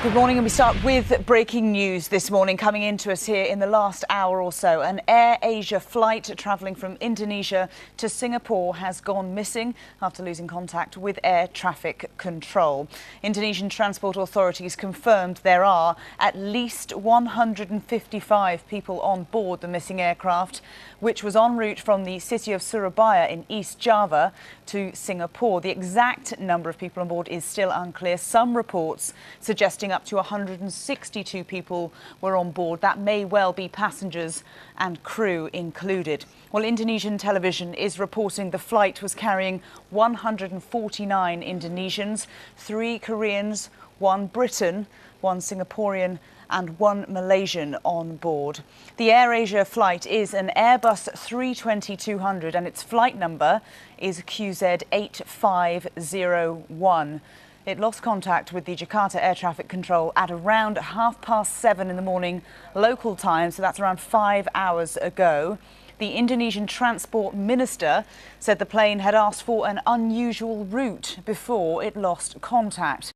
Good morning, and we start with breaking news this morning coming into us here in the last hour or so. An AirAsia flight travelling from Indonesia to Singapore has gone missing after losing contact with air traffic control. Indonesian transport authorities confirmed there are at least 155 people on board the missing aircraft, which was en route from the city of Surabaya in East Java to Singapore. The exact number of people on board is still unclear. Some reports suggesting up to 162 people were on board. That may well be passengers and crew included. Well, Indonesian television is reporting the flight was carrying 149 Indonesians, 3 Koreans, 1 Briton, 1 Singaporean and 1 Malaysian on board. The AirAsia flight is an Airbus 320-200 and its flight number is QZ8501. It lost contact with the Jakarta air traffic control at around 7:30 in the morning local time, so that's around 5 hours ago. The Indonesian transport minister said the plane had asked for an unusual route before it lost contact.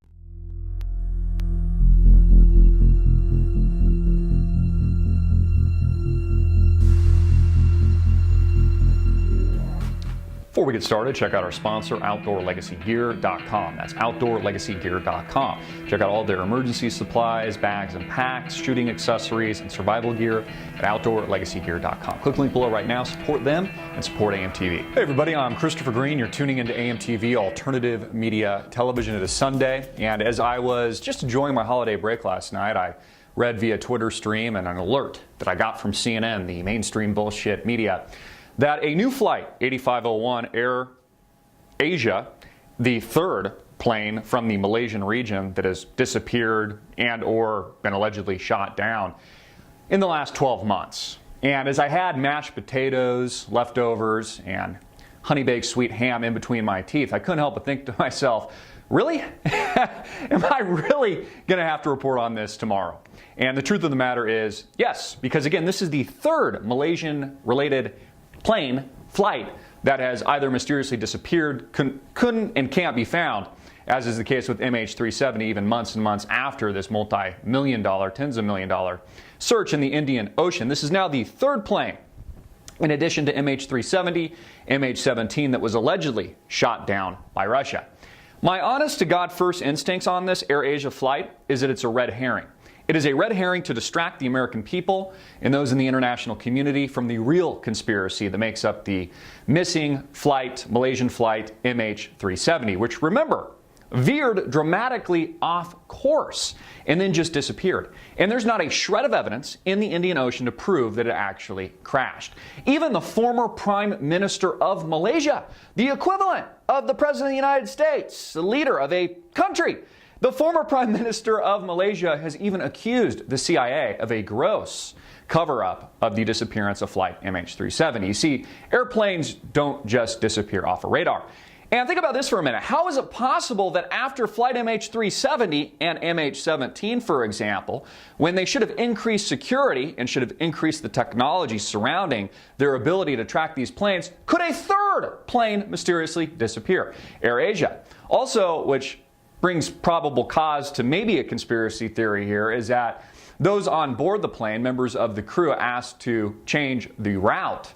Before we get started, check out our sponsor, OutdoorLegacyGear.com. That's OutdoorLegacyGear.com. Check out all their emergency supplies, bags and packs, shooting accessories, and survival gear at OutdoorLegacyGear.com. Click the link below right now. Support them and support AMTV. Hey everybody, I'm Christopher Green. You're tuning into AMTV, Alternative Media Television. It is Sunday, and as I was just enjoying my holiday break last night, I read via Twitter stream and an alert that I got from CNN, the mainstream bullshit media, that a new flight, 8501 AirAsia, the third plane from the Malaysian region that has disappeared and or been allegedly shot down in the last 12 months. And as I had mashed potatoes, leftovers, and honey-baked sweet ham in between my teeth, I couldn't help but think to myself, really? Am I really going to have to report on this tomorrow? And the truth of the matter is, yes, because again, this is the third Malaysian-related flight that has either mysteriously disappeared, couldn't and can't be found, as is the case with MH370 even months and months after this multi-million dollar, tens of million dollar search in the Indian Ocean. This is now the third plane, in addition to MH370, MH17 that was allegedly shot down by Russia. My honest to God first instincts on this AirAsia flight is that it's a red herring. It is a red herring to distract the American people and those in the international community from the real conspiracy that makes up the missing flight, Malaysian flight MH370, which, remember, veered dramatically off course and then just disappeared. And there's not a shred of evidence in the Indian Ocean to prove that it actually crashed. Even the former Prime Minister of Malaysia, the equivalent of the President of the United States, the leader of a country, the former Prime Minister of Malaysia has even accused the CIA of a gross cover-up of the disappearance of flight MH370. You see, airplanes don't just disappear off a radar. And think about this for a minute. How is it possible that after flight MH370 and MH17, for example, when they should have increased security and should have increased the technology surrounding their ability to track these planes, could a third plane mysteriously disappear? AirAsia. Also, which brings probable cause to maybe a conspiracy theory here, is that those on board the plane, members of the crew, asked to change the route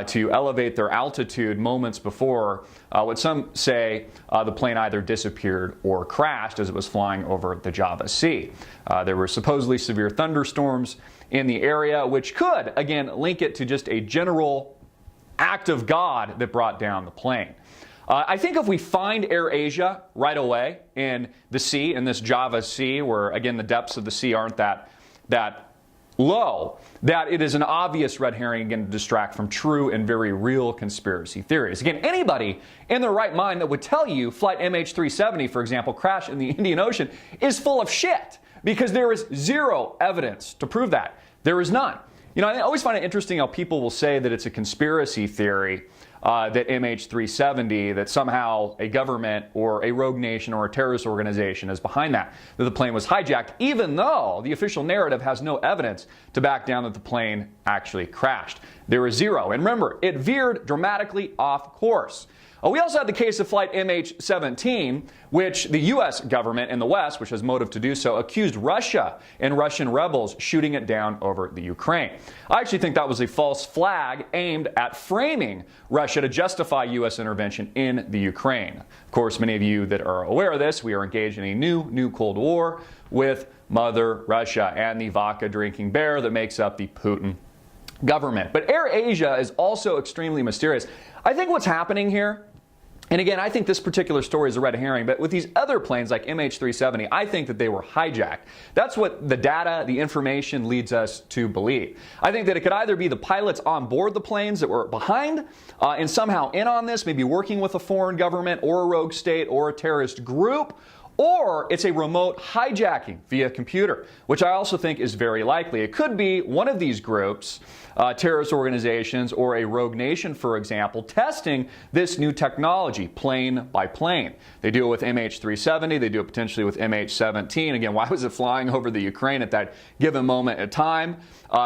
to elevate their altitude moments before what some say the plane either disappeared or crashed as it was flying over the Java Sea. There were supposedly severe thunderstorms in the area, which could, again, link it to just a general act of God that brought down the plane. I think if we find AirAsia right away in the sea, in this Java Sea, where, again, the depths of the sea aren't that low, that it is an obvious red herring, again, to distract from true and very real conspiracy theories. Again, anybody in their right mind that would tell you flight MH370, for example, crashed in the Indian Ocean is full of shit, because there is zero evidence to prove that. There is none. You know, I always find it interesting how people will say that it's a conspiracy theory, that MH370, that somehow a government or a rogue nation or a terrorist organization is behind that the plane was hijacked, even though the official narrative has no evidence to back down that the plane actually crashed. There is zero. And remember, it veered dramatically off course. We also had the case of flight MH370, which the U.S. government in the West, which has motive to do so, accused Russia and Russian rebels shooting it down over the Ukraine. I actually think that was a false flag aimed at framing Russia to justify U.S. intervention in the Ukraine. Of course, many of you that are aware of this, we are engaged in a new Cold War with Mother Russia and the vodka-drinking bear that makes up the Putin government. But AirAsia is also extremely mysterious. I think what's happening here, and again, I think this particular story is a red herring, but with these other planes like MH370, I think that they were hijacked. That's what the data, the information leads us to believe. I think that it could either be the pilots on board the planes that were behind and somehow in on this, maybe working with a foreign government or a rogue state or a terrorist group, or it's a remote hijacking via computer, which I also think is very likely. It could be one of these groups, terrorist organizations or a rogue nation, for example, testing this new technology plane by plane. They do it with MH370. They do it potentially with MH17. Again, why was it flying over the Ukraine at that given moment in time?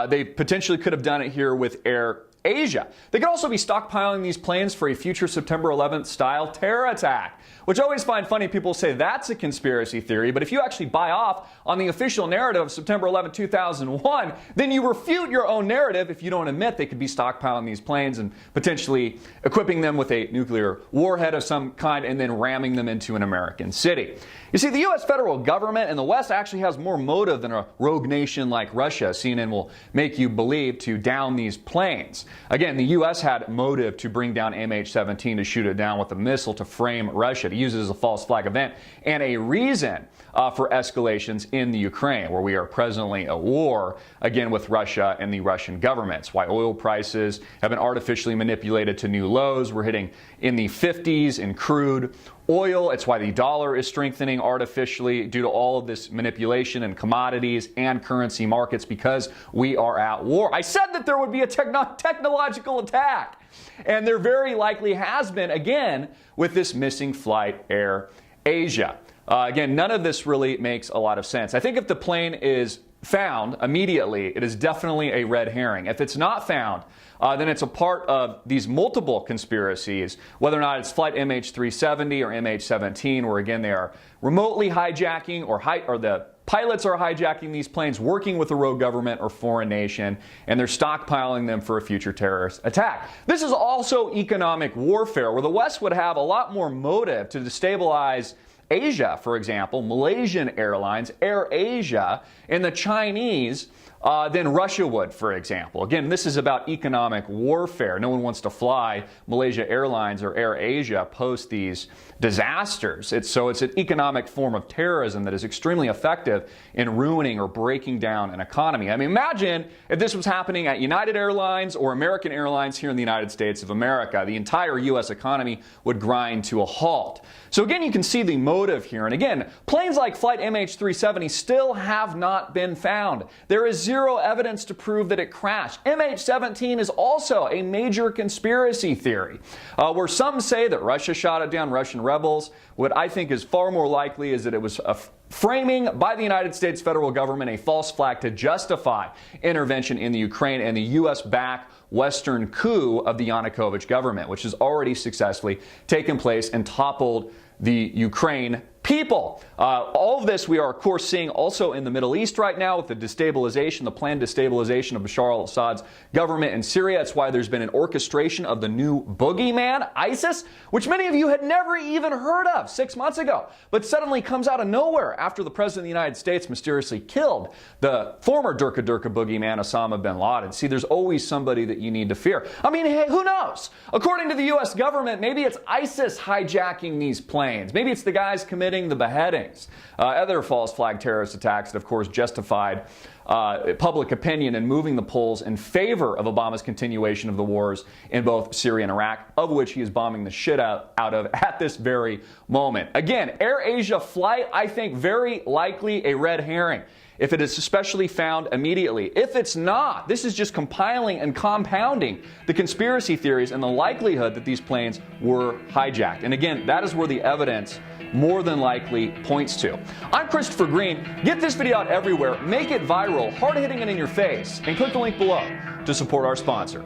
They potentially could have done it here with AirAsia. They could also be stockpiling these planes for a future September 11th style terror attack, which I always find funny. People say that's a conspiracy theory, but if you actually buy off on the official narrative of September 11, 2001, then you refute your own narrative if you don't admit they could be stockpiling these planes and potentially equipping them with a nuclear warhead of some kind and then ramming them into an American city. You see, the U.S. federal government in the West actually has more motive than a rogue nation like Russia, CNN will make you believe, to down these planes. Again, the U.S. had motive to bring down MH17, to shoot it down with a missile to frame Russia, to use it as a false flag event, and a reason for escalations in the Ukraine, where we are presently at war, again, with Russia and the Russian governments. Why oil prices have been artificially manipulated to new lows. We're hitting in the 50s in crude oil. It's why the dollar is strengthening artificially due to all of this manipulation in commodities and currency markets, because we are at war. I said that there would be a technological attack, and there very likely has been, again, with this missing flight AirAsia. Again, none of this really makes a lot of sense. I think if the plane is found immediately, it is definitely a red herring. If it's not found, then it's a part of these multiple conspiracies, whether or not it's flight MH370 or MH17, where again they are remotely hijacking or the pilots are hijacking these planes, working with a rogue government or foreign nation, and they're stockpiling them for a future terrorist attack. This is also economic warfare, where the West would have a lot more motive to destabilize Asia, for example, Malaysian Airlines, AirAsia, and the Chinese than Russia would, for example. Again, this is about economic warfare. No one wants to fly Malaysia Airlines or AirAsia post these disasters. It's an economic form of terrorism that is extremely effective in ruining or breaking down an economy. I mean, imagine if this was happening at United Airlines or American Airlines here in the United States of America. The entire U.S. economy would grind to a halt. So again, you can see the motive here. And again, planes like flight MH370 still have not been found. There is zero evidence to prove that it crashed. MH17 is also a major conspiracy theory, where some say that Russia shot it down, Russian rebels. What I think is far more likely is that it was a framing by the United States federal government, a false flag to justify intervention in the Ukraine and the U.S.-backed Western coup of the Yanukovych government, which has already successfully taken place and toppled the Ukraine people. All of this we are, of course, seeing also in the Middle East right now with the destabilization, the planned destabilization of Bashar al-Assad's government in Syria. That's why there's been an orchestration of the new boogeyman, ISIS, which many of you had never even heard of 6 months ago, but suddenly comes out of nowhere after the President of the United States mysteriously killed the former Durka boogeyman, Osama bin Laden. See, there's always somebody that you need to fear. I mean, hey, who knows? According to the U.S. government, maybe it's ISIS hijacking these planes. Maybe it's the guys committing the beheadings, other false flag terrorist attacks that, of course, justified public opinion and moving the polls in favor of Obama's continuation of the wars in both Syria and Iraq, of which he is bombing the shit out of at this very moment. Again, AirAsia flight, I think, very likely a red herring, if it is especially found immediately. If it's not, this is just compiling and compounding the conspiracy theories and the likelihood that these planes were hijacked. And again, that is where the evidence more than likely points to. I'm Christopher Green. Get this video out everywhere, make it viral, hard-hitting it in your face, and click the link below to support our sponsor.